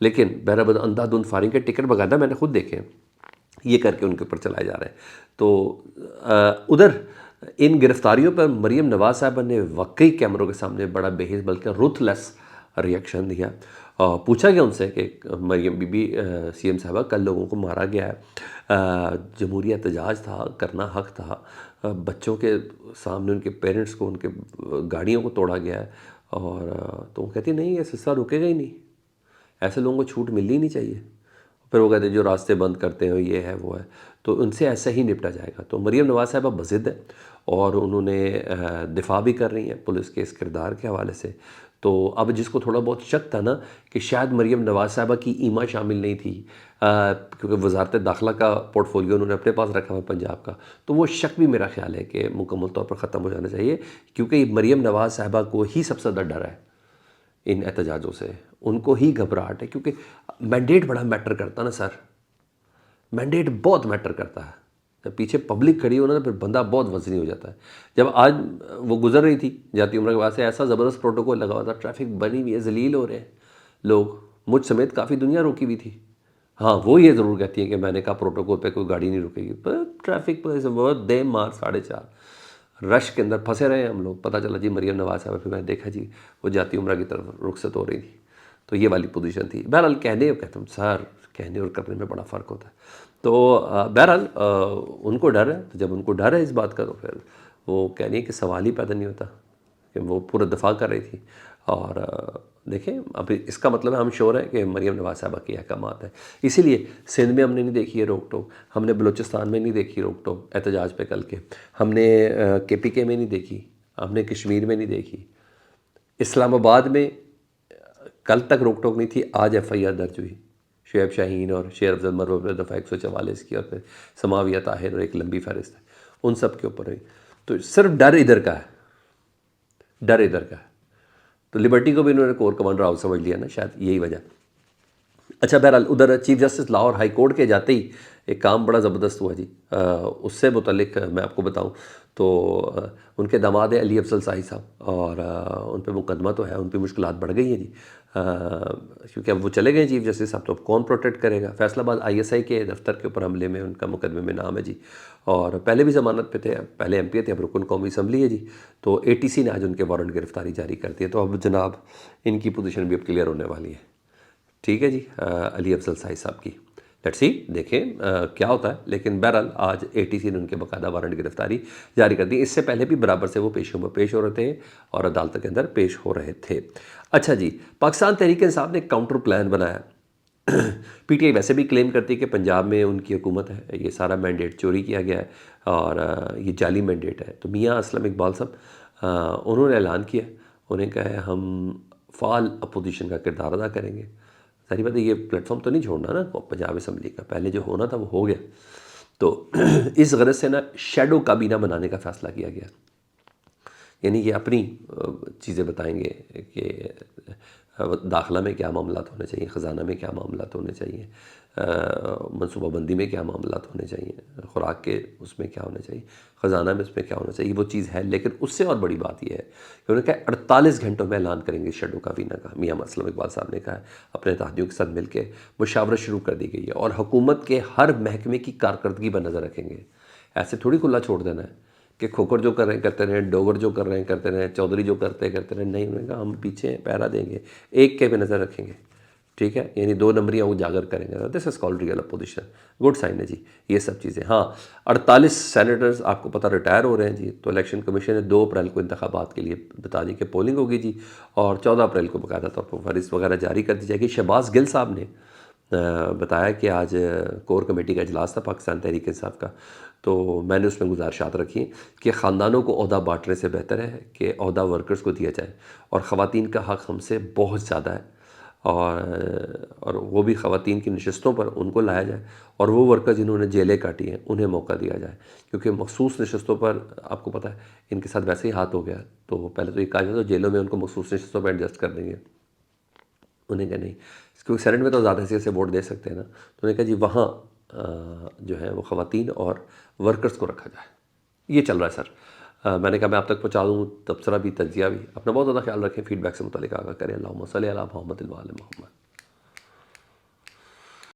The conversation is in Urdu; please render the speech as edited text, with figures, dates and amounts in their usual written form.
لیکن بہرحال اندھا دھند فائرنگ کے ٹکٹ باقاعدہ میں نے خود دیکھے ہیں، یہ کر کے ان کے اوپر چلائے جا رہے ہیں۔ تو ادھر ان گرفتاریوں پر مریم نواز صاحبہ نے واقعی کیمروں کے سامنے بڑا بےحد بلکہ روتھ لیس ریئیکشن دیا، پوچھا گیا ان سے کہ مریم بی بی سی ایم صاحبہ کل لوگوں کو مارا گیا ہے، جمہوری احتجاج تھا، کرنا حق تھا، بچوں کے سامنے ان کے پیرنٹس کو ان کے گاڑیوں کو توڑا گیا ہے، اور تو وہ کہتی نہیں یہ سلسلہ رکے گا ہی نہیں، ایسے لوگوں کو چھوٹ ملنی ہی نہیں چاہیے۔ پھر وہ کہتے ہیں جو راستے بند کرتے ہیں یہ ہے وہ ہے، تو ان سے ایسا ہی نپٹا جائے گا۔ تو مریم نواز صاحبہ بضد ہے اور انہوں نے دفاع بھی کر رہی ہیں پولیس کے اس کردار کے حوالے سے۔ تو اب جس کو تھوڑا بہت شک تھا نا کہ شاید مریم نواز صاحبہ کی ایما شامل نہیں تھی، کیونکہ وزارت داخلہ کا پورٹ فولیو انہوں نے اپنے پاس رکھا ہوا پنجاب کا، تو وہ شک بھی میرا خیال ہے کہ مکمل طور پر ختم ہو جانا چاہیے، کیونکہ مریم نواز صاحبہ کو ہی سب سے زیادہ ڈر ہے ان احتجاجوں سے، ان کو ہی گھبراہٹ ہے، کیونکہ مینڈیٹ بڑا میٹر کرتا نا سر، مینڈیٹ بہت میٹر کرتا ہے۔ جب پیچھے پبلک کھڑی ہو نا پھر بندہ بہت وزنی ہو جاتا ہے۔ جب آج وہ گزر رہی تھی جاتی عمرہ کے بعد سے، ایسا زبردست پروٹوکول لگا ہوا تھا، ٹریفک بنی ہوئی ہے، ذلیل ہو رہے ہیں لوگ، مجھ سمیت کافی دنیا روکی ہوئی تھی۔ ہاں وہ یہ ضرور کہتی ہیں کہ میں نے کہا پروٹوکول پہ کوئی گاڑی نہیں رکے گی، پر ٹریفک پہ ایسے بہت دے مار 4:30 رش کے اندر پھنسے رہے ہیں ہم لوگ۔ پتہ چلا جی مریم نواز صاحبہ، پھر میں نے دیکھا جی وہ جاتی عمرہ کی طرف رخصت ہو رہی تھی، تو یہ والی پوزیشن تھی۔ بہرحال کہنے اور کہتا ہوں سر، کہنے اور کرنے میں بڑا فرق ہوتا ہے۔ تو بہرحال ان کو ڈر ہے، تو جب ان کو ڈر ہے اس بات کا تو پھر وہ کہہ رہی ہے کہ سوال ہی پیدا نہیں ہوتا، کہ وہ پورا دفاع کر رہی تھی۔ اور دیکھیں اب اس کا مطلب ہے ہم شور ہیں کہ مریم نواز صاحبہ کے احکامات ہیں، اسی لیے سندھ میں ہم نے نہیں دیکھی ہے روک ٹوک، ہم نے بلوچستان میں نہیں دیکھی روک ٹوک احتجاج پہ کل کے، ہم نے کے پی کے میں نہیں دیکھی، ہم نے کشمیر میں نہیں دیکھی، اسلام آباد میں کل تک روک ٹوک نہیں تھی، آج ایف آئی آر درج ہوئی شعیب شاہین اور شیر افضل مرو پر دفعہ 144 کی، اور پھر سماویہ طاہر اور ایک لمبی فہرست ہے ان سب کے اوپر ہوئی۔ تو صرف ڈر ادھر کا ہے، ڈر ادھر کا ہے۔ تو لبرٹی کو بھی انہوں نے کور کمانڈر آؤٹ سمجھ لیا نا، شاید یہی وجہ۔ اچھا بہرحال ادھر chief justice Lahore high court کے جاتے ہی ایک کام بڑا زبردست ہوا جی، اس سے متعلق میں آپ کو بتاؤں تو ان کے داماد ہیں علی افضل سائی صاحب، اور ان پہ مقدمہ تو ہے، ان پہ مشکلات بڑھ گئی ہیں جی، کیونکہ اب وہ چلے گئے چیف جسٹس صاحب، تو اب کون پروٹیکٹ کرے گا؟ فیصل آباد آئی ایس آئی کے دفتر کے اوپر حملے میں ان کا مقدمے میں نام ہے جی، اور پہلے بھی ضمانت پہ تھے، پہلے ایم پی تھے، اب رکن قومی اسمبلی ہے جی، تو اے ٹی سی نے آج ان کے وارنٹ گرفتاری جاری کر دی ہے، تو اب جناب ان کی پوزیشن بھی اب کلیئر ہونے والی ہے۔ ٹھیک ہے جی، علی افضل سائی صاحب کی لیٹس سی دیکھیں کیا ہوتا ہے، لیکن بہرحال آج اے ٹی سی نے ان کے باقاعدہ وارنٹ گرفتاری جاری کر دی، اس سے پہلے بھی برابر سے وہ پیش ہو رہے تھے اور عدالت کے اندر پیش ہو رہے تھے۔ اچھا جی، پاکستان تحریک انصاف نے ایک کاؤنٹر پلان بنایا، پی ٹی آئی ویسے بھی کلیم کرتی ہے کہ پنجاب میں ان کی حکومت ہے، یہ سارا مینڈیٹ چوری کیا گیا ہے اور یہ جعلی مینڈیٹ ہے۔ تو میاں اسلم اقبال صاحب انہوں نے اعلان کیا، انہیں کہا ہے ہم فعال اپوزیشن کا کردار ادا کریں گے۔ ظاہر بات ہے یہ پلیٹ فارم تو نہیں چھوڑنا نا پنجاب اسمبلی کا، پہلے جو ہونا تھا وہ ہو گیا، تو اس غرض سے نا شیڈو کابینہ بنانے کا فیصلہ کیا گیا، یعنی یہ اپنی چیزیں بتائیں گے کہ داخلہ میں کیا معاملات ہونے چاہیے، خزانہ میں کیا معاملات ہونے چاہیے، منصوبہ بندی میں کیا معاملات ہونے چاہیے، خوراک کے اس میں کیا ہونا چاہیے، خزانہ میں اس میں کیا ہونا چاہیے، وہ چیز ہے۔ لیکن اس سے اور بڑی بات یہ ہے کہ انہوں نے کہا 48 گھنٹوں میں اعلان کریں گے شیڈو کابینہ کا۔ میاں اسلم اقبال صاحب نے کہا ہے، اپنے اتحادیوں کے ساتھ مل کے مشاورت شروع کر دی گئی ہے، اور حکومت کے ہر محکمے کی کارکردگی پر نظر رکھیں گے، ایسے تھوڑی کھلا چھوڑ دینا ہے کہ کھوکر جو کر رہے ہیں کرتے رہیں، ڈوگر جو کر رہے ہیں کرتے رہیں، چودھری جو کرتے رہیں، نہیں، انہوں نے کہا ہم پیچھے ہیں، پہرا دیں گے، ایک کے بھی نظر رکھیں گے، ٹھیک ہے، یعنی 2 نمبریاں اجاگر کریں گے۔ This is called real opposition, good sign ہے جی یہ سب چیزیں۔ ہاں 48 سینیٹرز آپ کو پتہ ریٹائر ہو رہے ہیں جی، تو الیکشن کمیشن نے 2 اپریل کو انتخابات کے لیے بتا دی کہ پولنگ ہوگی جی، اور 14 اپریل کو باقاعدہ طور پر فہرست وغیرہ جاری کر دی جائے گی۔ شہباز گل صاحب نے بتایا کہ آج کور کمیٹی کا اجلاس تھا پاکستان تحریک انصاف کا، تو میں نے اس میں گزارشات رکھی ہیں کہ خاندانوں کو عہدہ بانٹنے سے بہتر ہے کہ عہدہ ورکرز کو دیا جائے، اور خواتین کا حق ہم سے بہت زیادہ ہے، اور وہ بھی خواتین کی نشستوں پر ان کو لایا جائے، اور وہ ورکر جنہوں نے جیلیں کاٹی ہیں انہیں موقع دیا جائے، کیونکہ مخصوص نشستوں پر آپ کو پتہ ہے ان کے ساتھ ویسے ہی ہاتھ ہو گیا، تو پہلے تو یہ کہا جاتا ہے جیلوں میں ان کو مخصوص نشستوں پہ ایڈجسٹ کر دیں گے، انہیں کہا نہیں، کیونکہ سینٹ میں تو زیادہ حیثیت سے ووٹ دے سکتے ہیں نا، تو انہیں کہا جی وہاں جو ہے وہ خواتین اور ورکرز کو رکھا جائے۔ یہ چل رہا ہے سر، میں نے کہا میں آپ تک پہنچا دوں تبصرہ بھی، تجزیہ بھی۔ اپنا بہت زیادہ خیال رکھیں، فیڈ بیک سے متعلق آگاہ کریں۔ اللہم صلی علی محمد و آل محمد۔